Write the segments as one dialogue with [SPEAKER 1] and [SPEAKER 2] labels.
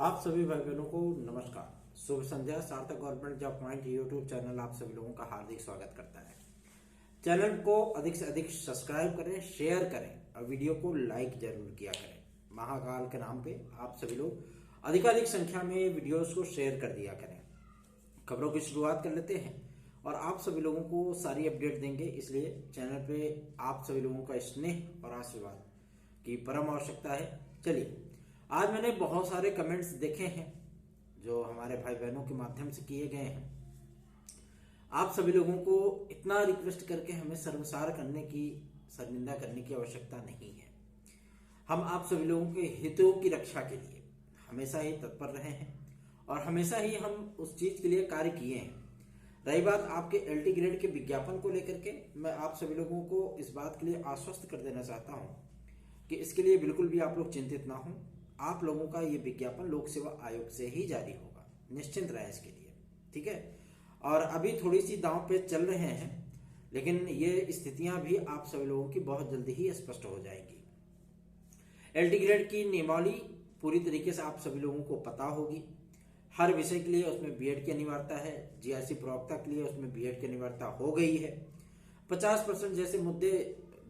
[SPEAKER 1] आप सभी भाई बहनों को नमस्कार। शुभ संध्या। सार्थक government job point YouTube channel आप सभी लोगों का हार्दिक स्वागत करता है। चैनल को अधिक से अधिक सब्सक्राइब करें, शेयर करें और वीडियो को लाइक जरूर किया करें। महाकाल के नाम पे आप सभी लोग अधिकाधिक संख्या में वीडियोस को शेयर कर दिया करें। खबरों की शुरुआत कर लेते हैं और आप सभी लोगों को सारी अपडेट देंगे, इसलिए चैनल पे आप सभी लोगों का स्नेह और आशीर्वाद की परम आवश्यकता है। चलिए, आज मैंने बहुत सारे कमेंट्स देखे हैं जो हमारे भाई बहनों के माध्यम से किए गए हैं। आप सभी लोगों को इतना रिक्वेस्ट करके हमें शर्मसार करने की, शर्मिंदा करने की आवश्यकता नहीं है। हम आप सभी लोगों के हितों की रक्षा के लिए हमेशा ही तत्पर रहे हैं और हमेशा ही हम उस चीज के लिए कार्य किए हैं। रही बात आपके एलटी ग्रेड के विज्ञापन को लेकर के, मैं आप सभी लोगों को इस बात के लिए आश्वस्त कर देना चाहता हूं कि इसके लिए बिल्कुल भी आप लोग चिंतित ना हों। आप लोगों का ये विज्ञापन लोक सेवा आयोग से ही जारी होगा, निश्चिंत रहे इसके लिए, ठीक है। और अभी थोड़ी सी दांव पे चल रहे हैं, लेकिन ये स्थितियां भी आप सभी लोगों की बहुत जल्दी ही स्पष्ट हो जाएंगी। एलटी ग्रेड की नियमावली पूरी तरीके से आप सभी लोगों को पता होगी। हर विषय के लिए उसमें बीएड की अनिवार्यता है। जीआईसी प्रवक्ता के लिए उसमें बीएड की अनिवार्यता हो गई है। 50% जैसे मुद्दे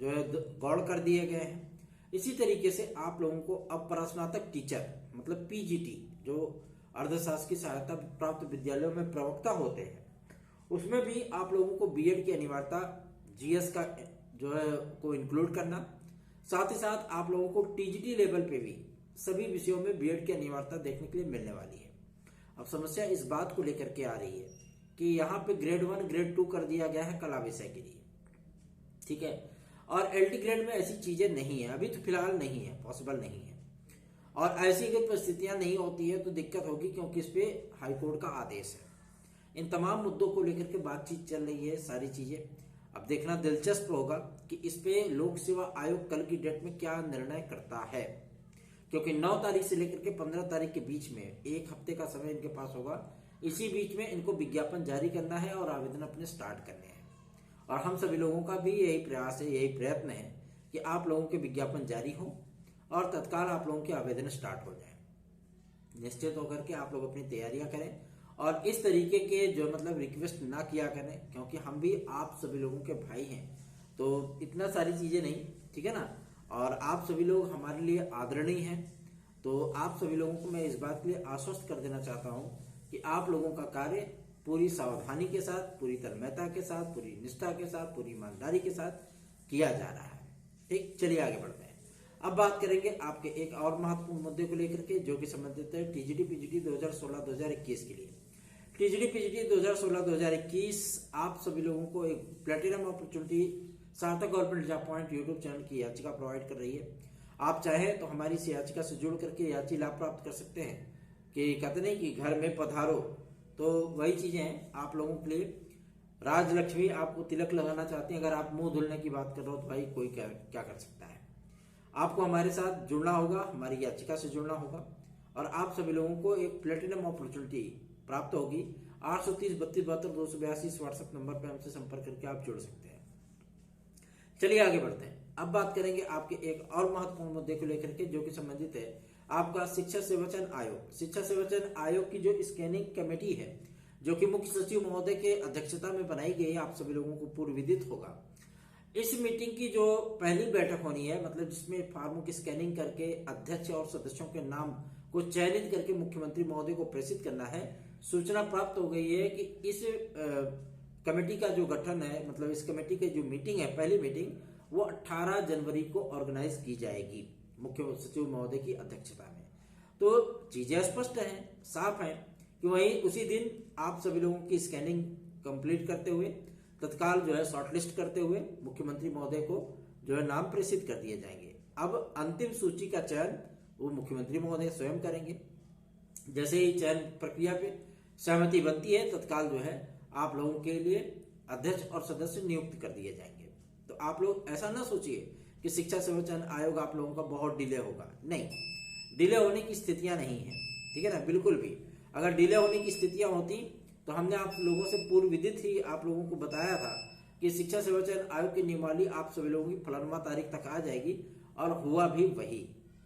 [SPEAKER 1] जो है गौड़ कर दिए गए हैं। इसी तरीके से आप लोगों को अब प्रस्नातक टीचर मतलब पीजीटी, जो अर्धशासकीय सहायता प्राप्त विद्यालयों में प्रवक्ता होते हैं, उसमें भी आप लोगों को बीएड की अनिवार्यता, जीएस का जो है को इंक्लूड करना, साथ ही साथ आप लोगों को टीजीटी लेवल पे भी सभी विषयों में बीएड की अनिवार्यता देखने के लिए मिलने वाली है। अब समस्या इस बात को लेकर के आ रही है कि यहाँ पे ग्रेड 1 ग्रेड 2 कर दिया गया है कला विषय के लिए, ठीक है। और एलटी ग्रेड में ऐसी चीजें नहीं है, अभी तो फिलहाल नहीं है, पॉसिबल नहीं है। और ऐसी अगर परिस्थितियां नहीं होती है तो दिक्कत होगी, क्योंकि इस पे हाईकोर्ट का आदेश है। इन तमाम मुद्दों को लेकर के बातचीत चल रही है, सारी चीजें। अब देखना दिलचस्प होगा कि इस पे लोक सेवा आयोग कल की डेट में क्या निर्णय करता है, क्योंकि 9 तारीख से लेकर के 15 तारीख के बीच में 1 हफ्ते का समय इनके पास होगा। इसी बीच में इनको विज्ञापन जारी करना है और आवेदन अपने स्टार्ट करने हैं। और हम सभी लोगों का भी यही प्रयास है, यही प्रयत्न है कि आप लोगों के विज्ञापन जारी हो और तत्काल आप लोगों के आवेदन स्टार्ट हो जाए। निश्चित होकर के आप लोग अपनी तैयारियां करें और इस तरीके के जो मतलब रिक्वेस्ट ना किया करें, क्योंकि हम भी आप सभी लोगों के भाई हैं, तो इतना सारी चीजें नहीं, ठीक है ना। और आप सभी लोग हमारे लिए आदरणीय हैं, तो आप सभी लोगों को मैं इस बात के लिए आश्वस्त कर देना चाहता हूँ कि आप लोगों का कार्य पूरी सावधानी के साथ, पूरी तन्मयता के साथ, पूरी निष्ठा के साथ, पूरी ईमानदारी के साथ किया जा रहा है, ठीक। चलिए आगे बढ़ते हैं। अब बात करेंगे आपके एक और महत्वपूर्ण मुद्दे को लेकर के, जो कि संबंधित है टीजीटी पीजीटी 2016-2021 के लिए। टीजीटी पीजीटी 2016-2021 आप सभी लोगों को एक प्लेटिनम अपॉर्चुनिटी सार्थक government job point YouTube channel की याचिका प्रोवाइड कर रही है। आप चाहें तो हमारी इस याचिका से जुड़ करके याची लाभ प्राप्त कर सकते हैं। कि कहते नहीं कि घर में पधारो, तो वही चीजें हैं आप लोगों के लिए। राजलक्ष्मी आपको तिलक लगाना चाहती हैं, अगर आप मुंह धुलने की बात कर रहे हो तो भाई कोई क्या कर सकता है। आपको हमारे साथ जुड़ना होगा, हमारी याचिका से जुड़ना होगा और आप सभी लोगों को एक प्लेटिनम अपॉर्चुनिटी प्राप्त होगी। 830-3272-282 इस व्हाट्सएप नंबर पर हमसे संपर्क करके आप जुड़ सकते हैं। चलिए आगे बढ़ते हैं। अब बात करेंगे आपके एक और महत्वपूर्ण मुद्दे को लेकर के, जो कि संबंधित है आपका शिक्षा सेवचयन आयोग। शिक्षा सेवचयन आयोग की जो स्कैनिंग कमेटी है, जो कि मुख्य सचिव महोदय के अध्यक्षता में बनाई गई है, आप सभी लोगों को पूर्व विदित होगा। इस मीटिंग की जो पहली बैठक होनी है, मतलब जिसमें फार्मों की स्कैनिंग करके अध्यक्ष और सदस्यों के नाम को चयनित करके मुख्यमंत्री महोदय को प्रेषित करना है। सूचना प्राप्त हो गई है कि इस कमेटी का जो गठन है, मतलब इस कमेटी की जो मीटिंग है, पहली मीटिंग, वो 18 जनवरी को ऑर्गेनाइज की जाएगी मुख्य सचिव महोदय की अध्यक्षता में। तो चीजें स्पष्ट हैं, साफ हैं कि वहीं उसी दिन आप सभी लोगों की स्कैनिंग कंप्लीट करते हुए, तत्काल जो है शॉर्टलिस्ट करते हुए मुख्यमंत्री महोदय को जो है नाम प्रेषित कर दिए जाएंगे। अब अंतिम सूची का चयन वो मुख्यमंत्री महोदय स्वयं करेंगे। जैसे ही चयन प्रक्रिया पे सहमति बनती है, तत्काल जो है आप लोगों के लिए अध्यक्ष और सदस्य नियुक्त कर दिए जाएंगे। तो आप लोग ऐसा ना सोचिए कि शिक्षा सेवचयन आयोग आप लोगों का बहुत डिले होगा, नहीं, डिले होने की स्थितियां नहीं है, ठीक है ना, बिल्कुल भी। अगर डिले होने की स्थितियां होती तो हमने आप लोगों से पूर्व विदित ही आप लोगों को बताया था कि शिक्षा सेवचयन आयोग की नियमावली आप सभी लोगों की फलानुमा तारीख तक आ जाएगी, और हुआ भी वही,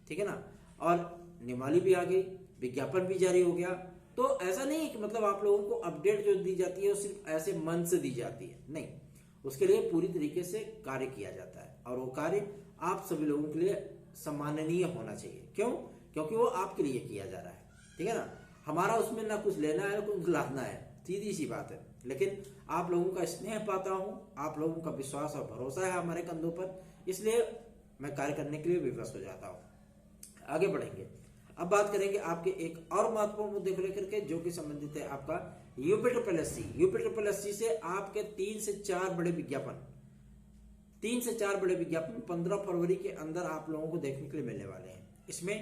[SPEAKER 1] ठीक है ना। और नियमावली भी आ गई, विज्ञापन भी जारी हो गया। तो ऐसा नहीं है कि मतलब आप लोगों को अपडेट जो दी जाती है वो सिर्फ ऐसे मन से दी जाती है, नहीं, उसके लिए पूरी तरीके से कार्य किया जाता है और वो कार्य आप सभी लोगों के लिए सम्माननीय होना चाहिए। क्यों? क्योंकि वो आपके लिए किया जा रहा है, ठीक है ना। हमारा उसमें ना कुछ लेना है ना कुछ लाना है, सीधी सी बात है। लेकिन आप लोगों का स्नेह पाता हूँ, आप लोगों का विश्वास और भरोसा है हमारे कंधों पर, इसलिए मैं कार्य करने के लिए विवश हो जाता हूँ। आगे बढ़ेंगे, अब बात करेंगे आपके एक और महत्वपूर्ण मुद्दे को लेकर के, जो कि संबंधित है आपका यूपी ट्रिपल एस सी से आपके 3 से 4 बड़े विज्ञापन 15 फरवरी के अंदर आप लोगों को देखने के लिए मिलने वाले हैं। इसमें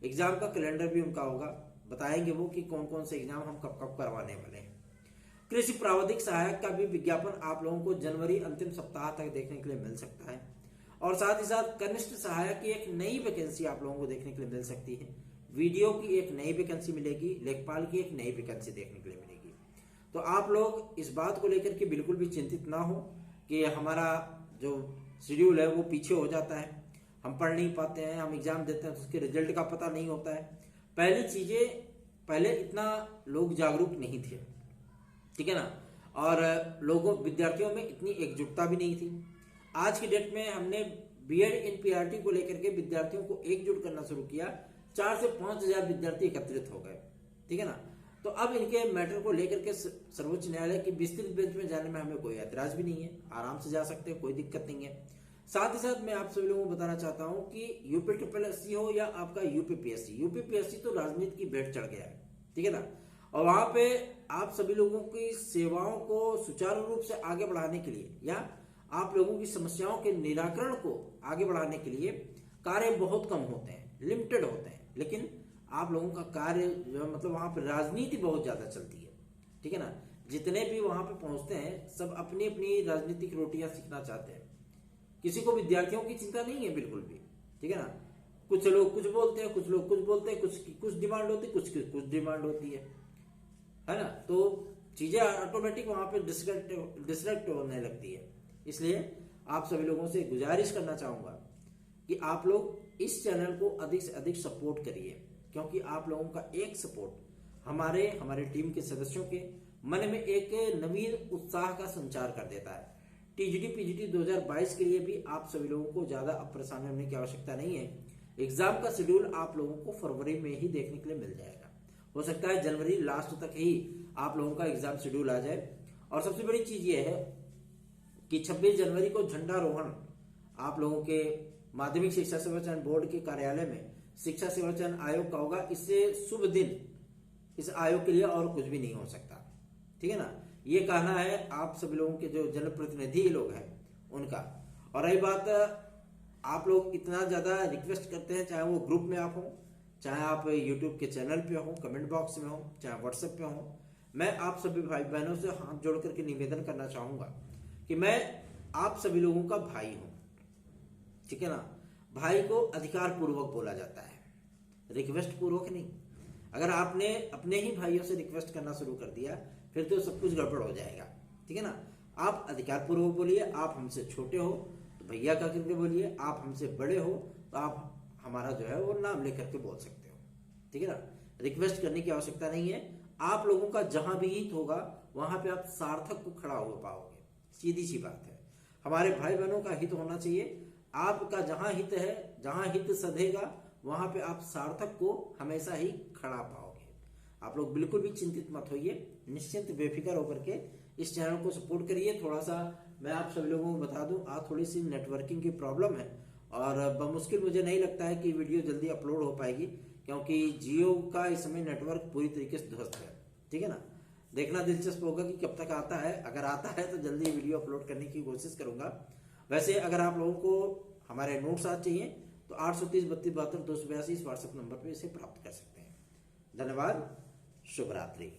[SPEAKER 1] एग्जाम का कैलेंडर भी उनका होगा, बताएंगे वो कि कौन कौन से एग्जाम हम कब कब करवाने वाले हैं। कृषि प्रावधिक सहायक का भी विज्ञापन आप लोगों को जनवरी अंतिम सप्ताह तक देखने के लिए मिल सकता है और साथ ही साथ कनिष्ठ सहायक की एक नई वैकेंसी आप लोगों को देखने के लिए मिल सकती है। वीडियो की एक नई वैकेंसी मिलेगी, लेखपाल की एक नई वैकेंसी देखने के लिए मिलेगी। तो आप लोग इस बात को लेकर के बिल्कुल भी चिंतित ना हो कि हमारा जो शेड्यूल है वो पीछे हो जाता है, हम पढ़ नहीं पाते हैं, हम एग्जाम देते हैं तो उसके रिजल्ट का पता नहीं होता है। पहले इतना लोग जागरूक नहीं थे, ठीक है ना, और विद्यार्थियों में इतनी एकजुटता भी नहीं थी। आज की डेट में हमने बीएड एनपीआरटी को लेकर के विद्यार्थियों को एकजुट करना शुरू किया, 4 से 5 हजार विद्यार्थी एकत्रित हो गए, ठीक है ना। तो अब इनके मैटर को लेकर के सर्वोच्च न्यायालय की विस्तृत बेंच में जाने में हमें कोई ऐतराज भी नहीं है, आराम से जा सकते हैं, कोई दिक्कत नहीं है। साथ ही साथ मैं आप सभी लोगों को बताना चाहता हूं कि यूपी ट्रिपल एससी हो या आपका यूपीपीएससी तो राजनीति की भेंट चढ़ गया है, ठीक है ना। और वहां पे आप सभी लोगों की सेवाओं को सुचारू रूप से आगे बढ़ाने के लिए या आप लोगों की समस्याओं के निराकरण को आगे बढ़ाने के लिए कार्य बहुत कम होते हैं, लिमिटेड होते हैं, लेकिन आप लोगों का कार्य जो मतलब वहां पर राजनीति बहुत ज्यादा चलती है, ठीक है ना। जितने भी वहां पे पहुंचते हैं सब अपनी अपनी राजनीतिक रोटियां सीखना चाहते हैं, किसी को विद्यार्थियों की चिंता नहीं है बिल्कुल भी, ठीक है ना। कुछ लोग कुछ बोलते हैं, कुछ लोग कुछ बोलते हैं, कुछ डिमांड होती है, कुछ डिमांड होती है ना। तो चीजें ऑटोमेटिक वहां पे डिस्ट्रैक्ट होने लगती है। इसलिए आप सभी लोगों से गुजारिश करना चाहूंगा कि आप लोग इस चैनल को अधिक से अधिक सपोर्ट करिए, क्योंकि आप लोगों का एक सपोर्ट हमारे टीम के सदस्यों के मन में एक नवीन उत्साह का संचार कर देता है। टीजीटी पीजीटी 2022 के लिए भी आप सभी लोगों को ज्यादा अब परेशान होने की आवश्यकता नहीं है। एग्जाम का शेड्यूल आप लोगों को फरवरी में ही देखने के लिए मिल जाएगा, हो सकता है जनवरी लास्ट तक ही आप लोगों का एग्जाम शेड्यूल आ जाए। और सबसे बड़ी चीज यह है कि 26 जनवरी को झंडारोहण आप लोगों के माध्यमिक शिक्षा सेवा चयन बोर्ड के कार्यालय में शिक्षा सेवा चयन आयोग का होगा। इससे शुभ दिन इस आयोग के लिए और कुछ भी नहीं हो सकता, ठीक है ना। ये कहना है आप सभी लोगों के जो जनप्रतिनिधि लोग हैं उनका। और रही बात, आप लोग इतना ज्यादा रिक्वेस्ट करते हैं, चाहे वो ग्रुप में आप हो, चाहे आप यूट्यूब के चैनल पे हो, कमेंट बॉक्स में हो, चाहे व्हाट्सएप पे हो, मैं आप सभी भाई बहनों से हाथ जोड़ करके निवेदन करना चाहूंगा कि मैं आप सभी लोगों का भाई हूं, ठीक है ना। भाई को अधिकार पूर्वक बोला जाता है, रिक्वेस्ट पूर्वक नहीं। अगर आपने अपने ही भाइयों से रिक्वेस्ट करना शुरू कर दिया फिर तो सब कुछ गड़बड़ हो जाएगा, ठीक है ना। आप अधिकार पूर्वक बोलिए, आप हमसे छोटे हो तो भैया का करके बोलिए, आप हमसे बड़े हो तो आप हमारा जो है वो नाम लेकर के बोल सकते हो, ठीक है ना। रिक्वेस्ट करने की आवश्यकता नहीं है। आप लोगों का जहां भी हित होगा वहां पे आप सार्थक को खड़ा हो पाओगे, सीधी सी बात है। हमारे भाई बहनों का हित होना चाहिए। आपका जहां हित है, जहां हित सधेगा वहां पे आप सार्थक को हमेशा ही खड़ा पाओगे। आप लोग बिल्कुल भी चिंतित मत होइए, निश्चिंत बेफिक्र होकर के इस चैनल को सपोर्ट करिए। थोड़ा सा मैं आप सभी लोगों को बता दूं, आज थोड़ी सी नेटवर्किंग की प्रॉब्लम है और बमुश्किल मुझे नहीं लगता है कि वीडियो जल्दी अपलोड हो पाएगी, क्योंकि जियो का इस समय नेटवर्क पूरी तरीके से ध्वस्त है, ठीक है ना। देखना दिलचस्प होगा कि कब तक आता है। अगर आता है तो जल्दी वीडियो अपलोड करने की कोशिश करूंगा। वैसे अगर आप लोगों को हमारे नोट्स आज चाहिए तो 830 32 72 282 इस व्हाट्सएप नंबर पर इसे प्राप्त कर सकते हैं। धन्यवाद, शुभ रात्रि।